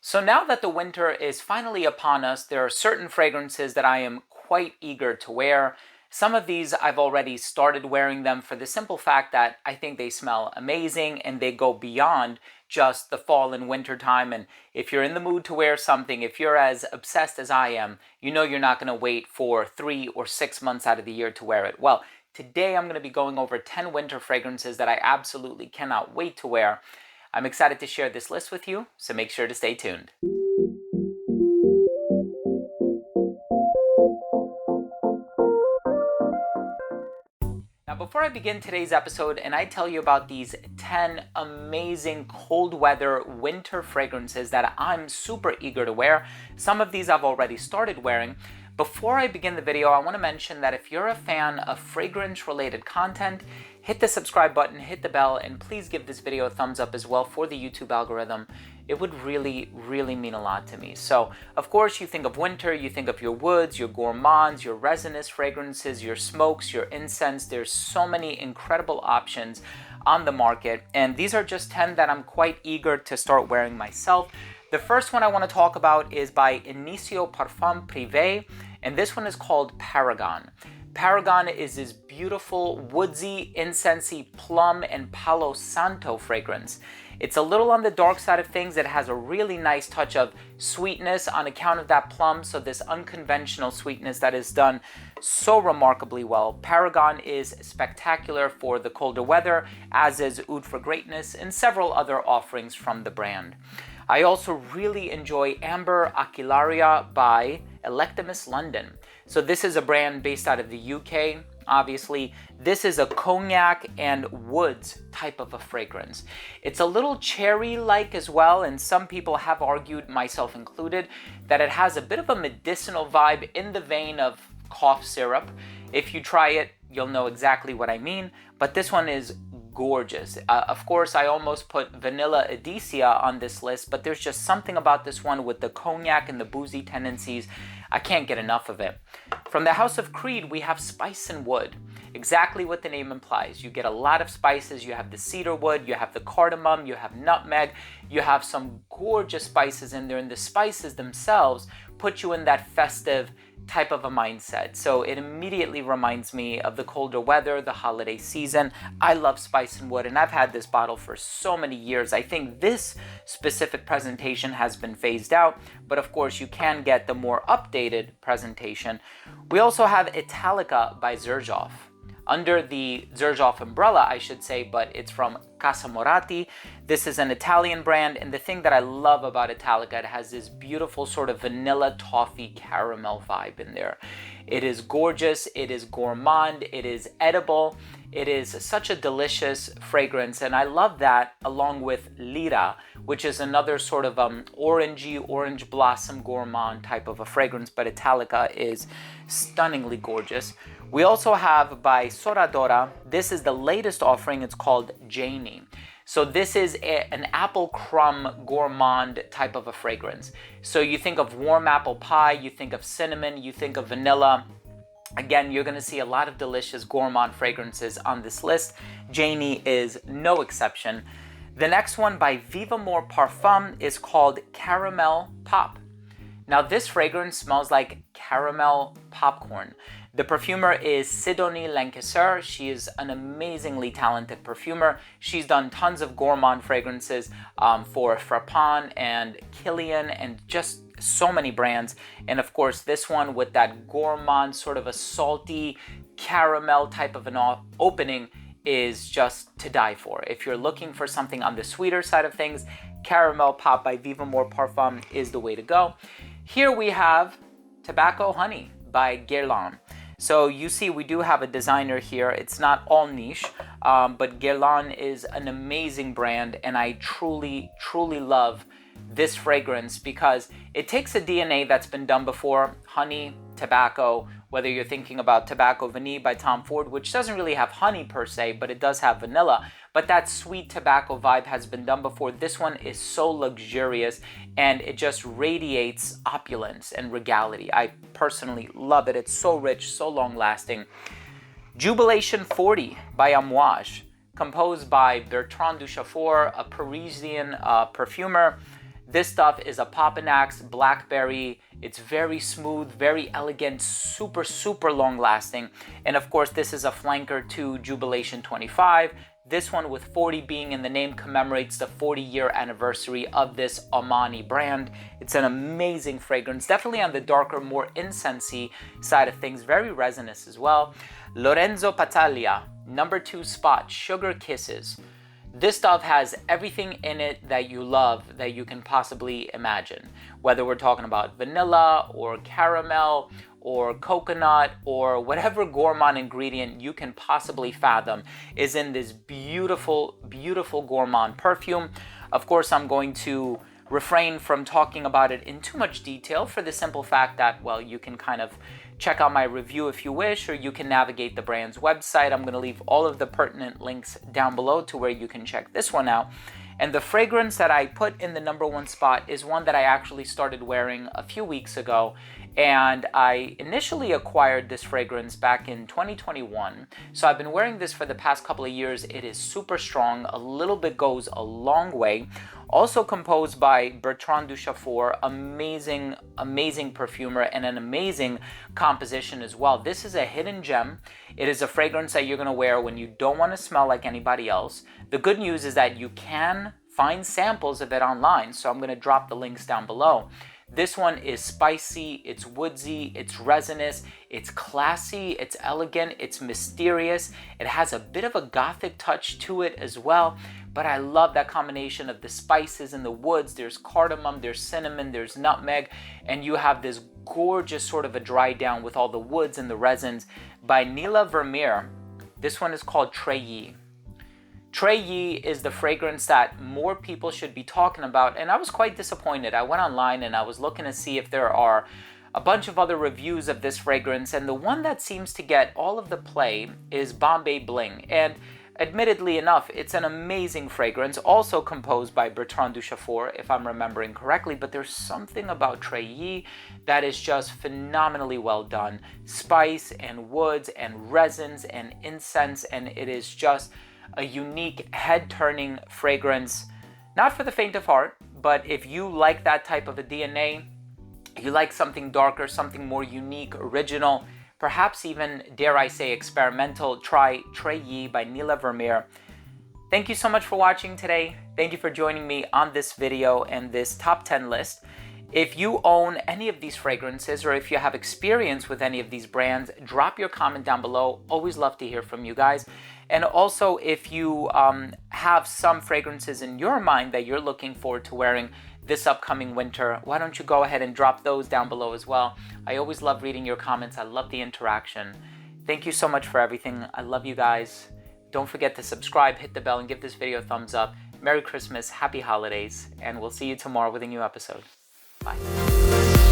So now that the winter is finally upon us, there are certain fragrances that I am quite eager to wear. Some of these I've already started wearing them for the simple fact that I think they smell amazing and they go beyond just the fall and winter time. And if you're in the mood to wear something, if you're as obsessed as I am, you know you're not going to wait for 3 or 6 months out of the year to wear it. Well, today I'm going to be going over 10 winter fragrances that I absolutely cannot wait to wear. I'm excited to share this list with you, so make sure to stay tuned. Now, before I begin today's episode and I tell you about these 10 amazing cold weather winter fragrances that I'm super eager to wear, some of these I've already started wearing. Before I begin the video, I want to mention that if you're a fan of fragrance-related content, hit the subscribe button, hit the bell, and please give this video a thumbs up as well for the YouTube algorithm. It would really, really mean a lot to me. So, of course, you think of winter, you think of your woods, your gourmands, your resinous fragrances, your smokes, your incense. There's so many incredible options on the market, and these are just 10 that I'm quite eager to start wearing myself. The first one I want to talk about is by Inicio Parfum Privé, and this one is called Paragon. Paragon is this beautiful woodsy, incensey, plum, and Palo Santo fragrance. It's a little on the dark side of things. It has a really nice touch of sweetness on account of that plum, so this unconventional sweetness that is done so remarkably well. Paragon is spectacular for the colder weather, as is Oud for Greatness and several other offerings from the brand. I also really enjoy Amber Aquilaria by Electimus London. So this is a brand based out of the UK. Obviously, this is a cognac and woods type of a fragrance. It's a little cherry-like as well, and some people have argued, myself included, that it has a bit of a medicinal vibe in the vein of cough syrup. If you try it, you'll know exactly what I mean, but this one is gorgeous. Of course, I almost put Vanilla Edesia on this list, but there's just something about this one with the cognac and the boozy tendencies. I can't get enough of it. From the House of Creed, we have Spice and Wood. Exactly what the name implies. You get a lot of spices. You have the cedar wood, you have the cardamom, you have nutmeg, you have some gorgeous spices in there, and the spices themselves put you in that festive type of a mindset. So it immediately reminds me of the colder weather, the holiday season. I love Spice and Wood, and I've had this bottle for so many years. I think this specific presentation has been phased out, but of course you can get the more updated presentation. We also have Italica by Xerjoff. Under the Xerjoff umbrella, I should say, but it's from Casa Moratti. This is an Italian brand, and the thing that I love about Italica, it has this beautiful sort of vanilla toffee caramel vibe in there. It is gorgeous, it is gourmand, it is edible, it is such a delicious fragrance, and I love that along with Lira, which is another sort of orangey, orange blossom gourmand type of a fragrance, but Italica is stunningly gorgeous. We also have by Soradora, this is the latest offering, it's called Janie. So this is an apple crumb gourmand type of a fragrance. So you think of warm apple pie, you think of cinnamon, you think of vanilla. Again, you're going to see a lot of delicious gourmand fragrances on this list. Janie is no exception. The next one by Vivamore Parfum is called Caramel Pop. Now this fragrance smells like caramel popcorn. The perfumer is Sidonie Lancasser. She is an amazingly talented perfumer. She's done tons of gourmand fragrances for Frappin and Kilian and just so many brands. And of course, this one with that gourmand, sort of a salty caramel type of an opening is just to die for. If you're looking for something on the sweeter side of things, Caramel Pop by Vivamore Parfum is the way to go. Here we have Tobacco Honey by Guerlain. So you see we do have a designer here. It's not all niche, but Guerlain is an amazing brand, and I truly, truly love this fragrance because it takes a DNA that's been done before, honey, tobacco, whether you're thinking about Tobacco Vanille by Tom Ford, which doesn't really have honey per se, but it does have vanilla. But that sweet tobacco vibe has been done before. This one is so luxurious and it just radiates opulence and regality. I personally love it. It's so rich, so long lasting. Jubilation 40 by Amouage, composed by Bertrand Duchaufour, a Parisian perfumer. This stuff is a Papanax Blackberry. It's very smooth, very elegant, super, super long lasting. And of course, this is a flanker to Jubilation 25. This one, with 40 being in the name, commemorates the 40-year anniversary of this Omani brand. It's an amazing fragrance, definitely on the darker, more incensey side of things, very resinous as well. Lorenzo Battaglia, number 2 spot, Sugar Kisses. This stuff has everything in it that you love that you can possibly imagine. Whether we're talking about vanilla or caramel or coconut or whatever gourmand ingredient you can possibly fathom is in this beautiful, beautiful gourmand perfume. Of course, I'm going to refrain from talking about it in too much detail for the simple fact that, well, you can kind of check out my review if you wish, or you can navigate the brand's website. I'm going to leave all of the pertinent links down below to where you can check this one out. And the fragrance that I put in the number 1 spot is one that I actually started wearing a few weeks ago. And I initially acquired this fragrance back in 2021. So I've been wearing this for the past couple of years. It is super strong. A little bit goes a long way. Also composed by Bertrand Duchaufour, amazing, amazing perfumer and an amazing composition as well. This is a hidden gem. It is a fragrance that you're gonna wear when you don't wanna smell like anybody else. The good news is that you can find samples of it online, so I'm gonna drop the links down below. This one is spicy, it's woodsy, it's resinous, it's classy, it's elegant, it's mysterious. It has a bit of a gothic touch to it as well, but I love that combination of the spices and the woods. There's cardamom, there's cinnamon, there's nutmeg, and you have this gorgeous sort of a dry down with all the woods and the resins by Nila Vermeer. This one is called Treillis. Treillis is the fragrance that more people should be talking about, and I was quite disappointed. I went online and I was looking to see if there are a bunch of other reviews of this fragrance, and the one that seems to get all of the play is Bombay Bling. And admittedly enough, it's an amazing fragrance, also composed by Bertrand Duchaufour, if I'm remembering correctly, but there's something about Treillis that is just phenomenally well done. Spice and woods and resins and incense, and it is just a unique, head-turning fragrance. Not for the faint of heart, but if you like that type of a DNA, you like something darker, something more unique, original, perhaps even, dare I say, experimental, try Treillis by Nila Vermeer. Thank you so much for watching today. Thank you for joining me on this video and this top 10 list. If you own any of these fragrances, or if you have experience with any of these brands, drop your comment down below. Always love to hear from you guys. And also, if you have some fragrances in your mind that you're looking forward to wearing this upcoming winter, why don't you go ahead and drop those down below as well. I always love reading your comments. I love the interaction. Thank you so much for everything. I love you guys. Don't forget to subscribe, hit the bell, and give this video a thumbs up. Merry Christmas, happy holidays, and we'll see you tomorrow with a new episode. Bye.